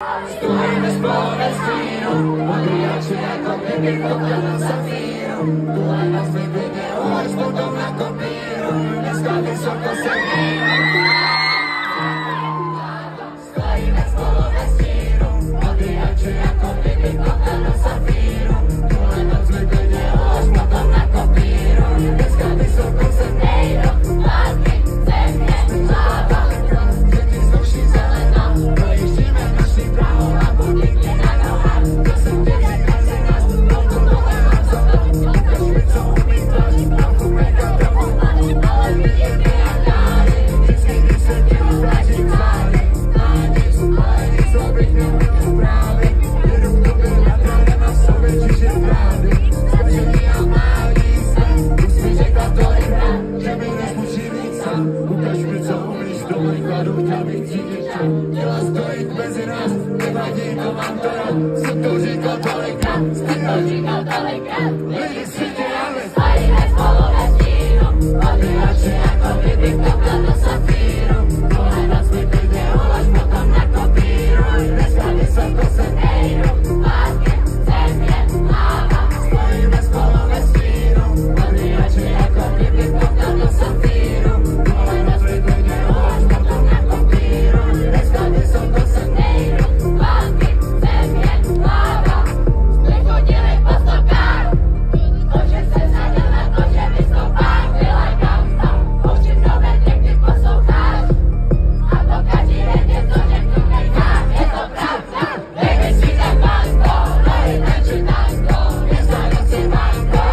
Stojí ve spole stínu, modrý oči jako kdyby pokladu safíru. Tuhle noc mi klidně ulož potom na kopíru, dneska vysoko se míru. Stojí ve spole stínu, modrý oči jako kdyby pokladu safíru. Tuhle noc mi klidně ulož potom na kopíru, dneska vysoko se míru. Látky, země, hlava, děti znoší zelená, projíždíme naší pravou a budík mě na nohách. To jsem děti mezi nás, touto tohle mám co to. Každý co umí tlačit, trochu make-up, trochu mladý, ale vidíme a dáry. Vždycky, když se dělá pláží tváři, ale nic, abych neuměl zprávy. Jedu k tobě na trávě na sobě, čiže právě. Zkažený a mládí se, už mi řekla tolikrát, že mi nesmučí víc sám. Ukaž mi, co umíš, do mojich kladů, chtěl bych cítit tam. Těla stojí mezi nás, nevadí, to mám to rád. Jsem to říkal tolikrát, lidi si děláme. Stojíme spolu ve stínu, modrý oči jako kdybych to byl do safíru. Tuhle noc mi klidně ulož potom na kopíru, dneska vysoko se nejdu. Látky, země, hlava, stojíme spolu ve stínu, modrý oči jako kdybych to byl do safíru. Tuhle noc mi klidně ulož potom na kopíru, dneska vysoko se nejdu. Látky, země, hlava, nechodili po stopách, to, že se zadil na to, že vystoupáš, vylej gauta, poučím nové tracky, posloucháš, a po každý den něco řeknu, nechám, je to pravda. Baby, si tak banko, dali tančí tango, dneska noci banko,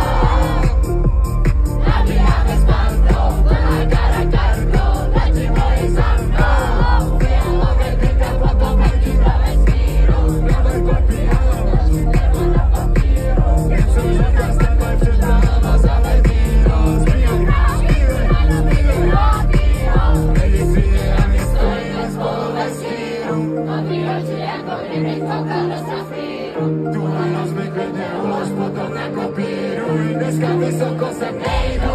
nabíjáme s bandou, plná kara kargo, letí moji za mnou, fialové klika, potom letí do vesmíru, nové kopíru, naši nebo na papíru, něco říká s takhle před náma, zalej víno, zpívej, medicíně a my stojíme spolu ve stínu, modrý oči jako kdybych koukal do safíru. Tuhle noc mi klidně ulož potom na kopíru, dneska vysoko se nejdu.